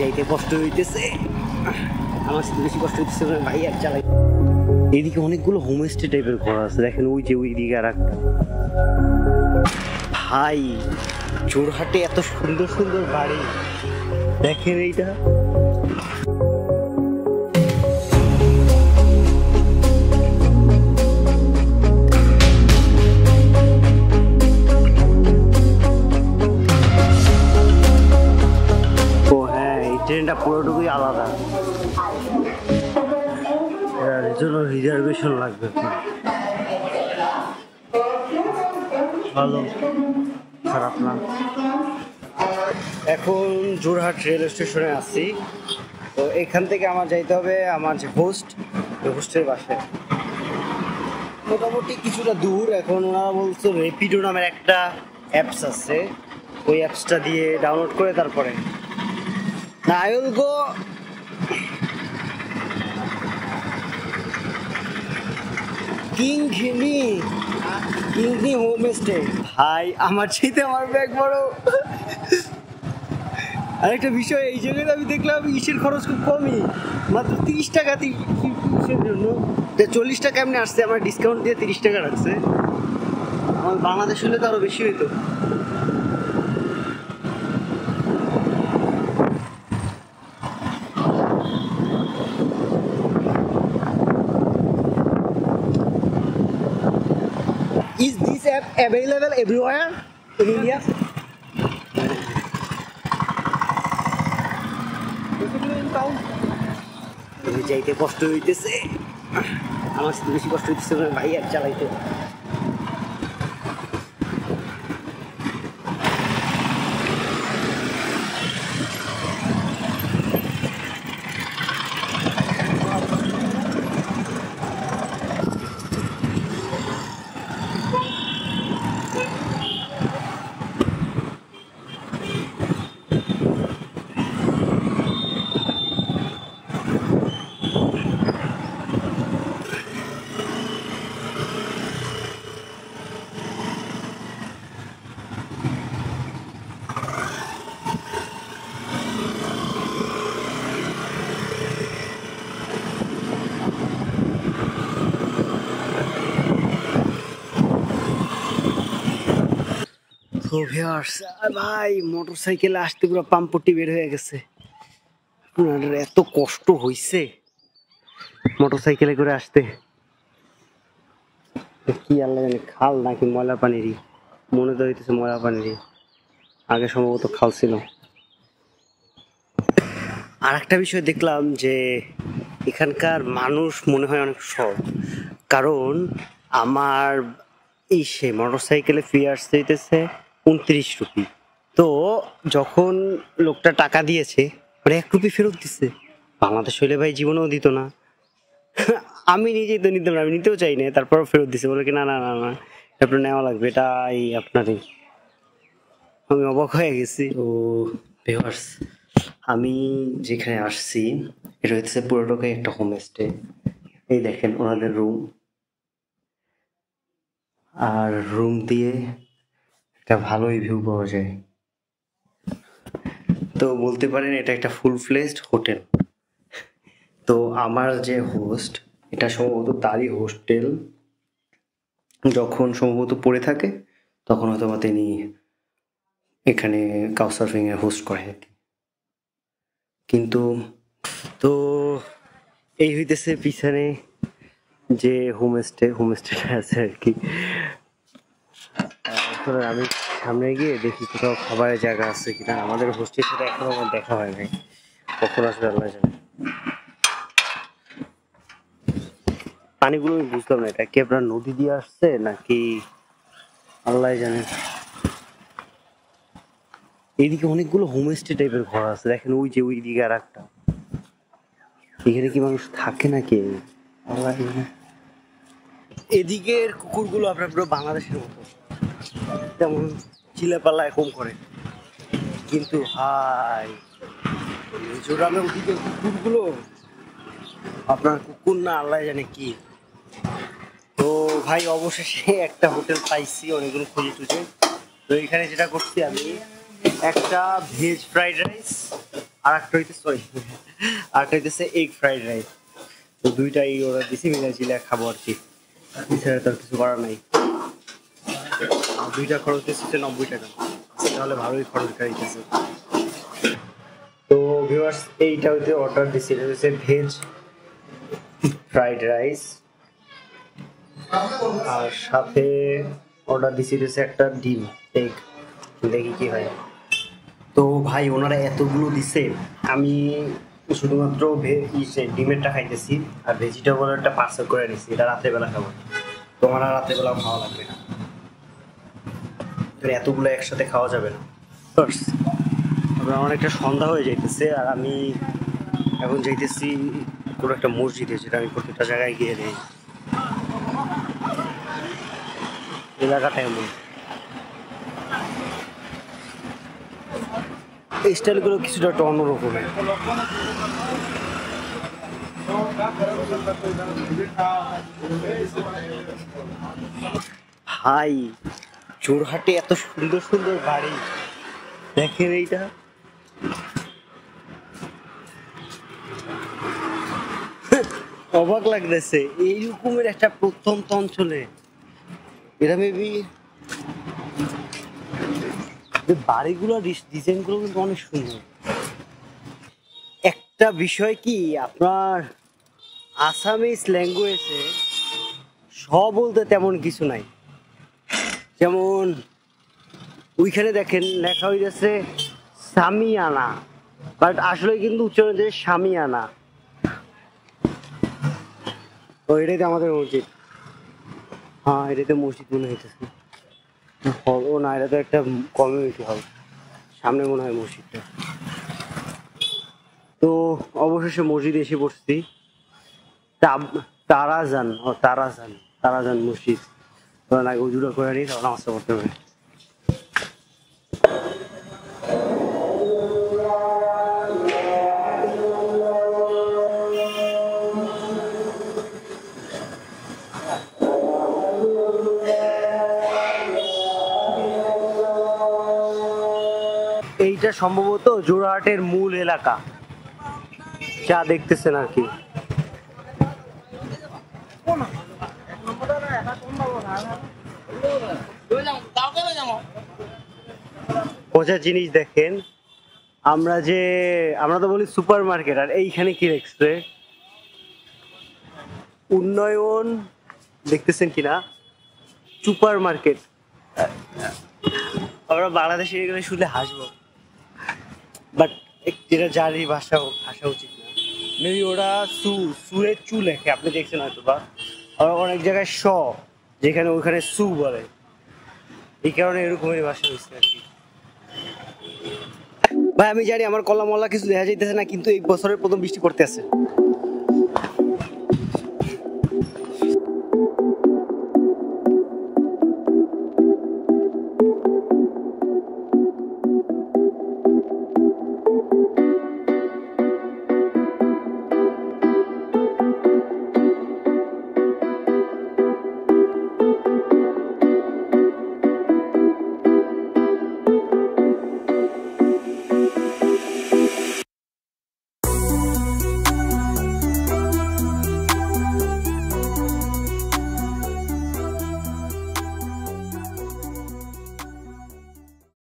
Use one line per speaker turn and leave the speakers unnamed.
যাইতে কষ্ট হইতেছে, আমার সাথে বেশি কষ্ট হইতেছে ভাই। আর চালাই এদিকে অনেকগুলো হোমস্টে টাইপের ঘর আছে, দেখেন ওই যে ওই দিকে আর একটা। ভাই জোরহাটে এত সুন্দর সুন্দর বাড়ি, দেখেন এইটা। ট্রেনটা পুরোটুকুই আলাদা, এর জন্য রিজার্ভেশন লাগবে। ভালো, খারাপ না। এখন যোরহাট রেল স্টেশনে আছি, তো এখান থেকে আমার যাইতে হবে আমার যে হোস্টের বাসায়। মোটামুটি কিছুটা দূর। এখন ওনারা বলছে রেপিডো নামের একটা অ্যাপস আছে, ওই অ্যাপসটা দিয়ে ডাউনলোড করে তারপরে I will go. কিংনি হোমস্টে। ভাই আমার চাইতে আমার ব্যাগ বড়। আরেকটা বিষয়, এই জায়গায় আমি দেখলাম ইসের খরচ খুব কমই, মাত্র 30 টাকা ইসের জন্য। 40 টাকা এমনি আসছে, আমার ডিসকাউন্ট দিয়ে 30 টাকা রাখছে। আমার বাংলাদেশ হলে তো আরো বেশি হইতো। Is this app available everywhere in India? যাইতে কষ্ট হইতেছে, আমার সাথে বেশি কষ্ট হইতেছে ভাই। আর চালাইতে ভাই মোটরসাইকেলে আসতে পুরো পাম্পটি বের হয়ে গেছে। এত কষ্ট হইছে মোটরসাইকেলে করে আসতে। কি আল্লাহ জানে, খাল নাকি ময়লা পানিরই, মনে তো হইতেছে ময়লা পানিরই, আগে সম্ভবত খাল ছিল। আর একটা বিষয় দেখলাম যে এখানকার মানুষ মনে হয় অনেক সৎ, কারণ আমার এই সে মোটরসাইকেলে ফ্রি আসতে হইতেছে 29 রুপি। তো যখন লোকটা টাকা দিয়েছে, 1 রুপি ফেরত দিচ্ছে। বাংলাদেশ হইলে ভাই জীবনেও দিত না। আমি নিজেই তো নিতাম না, আমি নিতেও চাই না, তারপরও ফেরত দিচ্ছে, বলে কি না না না না তারপরে নেওয়া লাগবে, এটা এই আপনারই। আমি অবাক হয়ে গেছি। ও ভিউয়ার্স, আমি যেখানে আসছি এটা হচ্ছে পুরোটাই একটা হোমস্টে। এই দেখেন ওনাদের রুম, আর রুম দিয়ে একটা ভালোই ভিউ পাওয়া যায়। তো বলতে পারেন এটা একটা ফুল ফ্লেজড হোটেল। তো আমার যে হোস্ট, এটা সম্ভবত তারই হোস্টেল। যখন সম্ভবত পড়ে থাকে তখন হয়তো তিনি এখানে কাউসারফিং এ হোস্ট করে। কিন্তু তো এই হইতেছে পিছনে যে হোমস্টেটা আছে আর কি। আমি সামনে গিয়ে দেখি কোথাও খাবারের জায়গা আছে কিনা। আমাদের হোস্টের সাথে এখনো আমার দেখা হয় নাই, কখন আসবে আল্লাহ জানে। পানিগুলো আমি বুঝলাম না, এটা কি আপনার নদী দিয়ে আসছে নাকি আল্লাহ জানে। এইদিকে অনেকগুলো হোমস্টে টাইপের ঘর আছে, দেখেন ওই যে ওই দিকে আর একটা। এখানে কি মানুষ থাকে নাকি আল্লাহ জানে। এদিকের কুকুরগুলো আপনার পুরো বাংলাদেশের মতো, যেমন চিলাপালা এরকম করে। কিন্তু হাই মিজোরামে ওদিকে কুকুরগুলো আপনার কুকুর না আল্লাহ জানে কি। তো ভাই অবশেষে একটা হোটেল পাইছি অনেকগুলো খুঁজে টুজে। তো এখানে যেটা করছি আমি, একটা ভেজ ফ্রাইড রাইস আর একটা হইতে সরি আর একটা হইতেছে এগ ফ্রাইড রাইস। তো দুইটাই অর্ডার দিছি, মিলাই ঝিলাই খাবো আর কি, এছাড়া তো আর কিছু করার নাই। আর দুইটা খরচ দিচ্ছে 90 টাকা, তাহলে ভালোই খরচ গাইতেছে। তো ভিউয়ার্স এইটা হইতে অর্ডার দিছি, এটা হচ্ছে ভেজ ফ্রাইড রাইস, আর সাথে অর্ডার দিছি হচ্ছে একটা ডিম এগ, দেখি কি হয়। তো ভাই ওনারা এতগুলো দিছে, আমি শুধুমাত্র ডিমেরটা খাইতেছি আর ভেজিটেবল একটা পার্সেল করে নিছি, এটা রাতের বেলা খাবো। তোমার আর রাতের বেলা খাওয়া লাগবে না, এতগুলো একসাথে খাওয়া যাবে না। অনেকটা সন্ধ্যা হয়ে যাইতেছে আর আমি এখন যাইতেছি কোনো একটা মসজিদে, যেটা আমি প্রত্যেকটা জায়গায় গিয়ে নেই। এলাকাটা এমন, এই স্টাইলগুলো কিছুটা একটা অন্যরকমের। হাই, জোরহাটে এত সুন্দর সুন্দর বাড়ি দেখেন, এইটা অবাক লাগতেছে এইরকমের একটা প্রত্যন্ত অঞ্চলে। এটা মেবি বাড়িগুলো ডিজাইন গুলো কিন্তু অনেক সুন্দর। একটা বিষয় কি, আপনার আসামিস ল্যাঙ্গুয়েজে বলতে তেমন কিছু নাই, যেমন ওইখানে দেখেন লেখা হইতেছে সামিয়ানা, বাট আসলে কিন্তু উচ্চারণ হচ্ছে সামিয়ানা। ও এটাই তো আমাদের মসজিদ, হ্যাঁ এটাই তো মসজিদ মনে হইতেছে। ও না, এটা তো একটা কমিউনিটি হল, সামনে মনে হয় মসজিদটা। তো অবশেষে মসজিদে এসে পড়ছি, তারাজান তারাজান মসজিদ। আগে উজুটা করে নিই, তখন নামাজটা পড়তে হবে। এইটা সম্ভবত জোড়হাটের মূল এলাকা, যা দেখতেছেন আর কি। মজার জিনিস দেখেন, আমরা তো বলি সুপার মার্কেট, আর এইখানে কি দেখছে উন্নয়ন, দেখতেছেন কিনা সুপার মার্কেট। আমরা বাংলাদেশে এগুলো শুনলে হাসবো, বাট যেটা জারি ভাষা হাসা উচিত না। মেবি ওরা সুরে চু লেখে, আপনি দেখছেন হয়তো, বা অনেক জায়গায় যেখানে ওইখানে সু বলে, এই কারণে এরকমের ভাষা হয়েছে আর কি। ভাই আমি জানি আমার কলা মল্লা কিছু দেখা যাইতেছে না, কিন্তু এই বছরের প্রথম বৃষ্টি পড়তে আছে।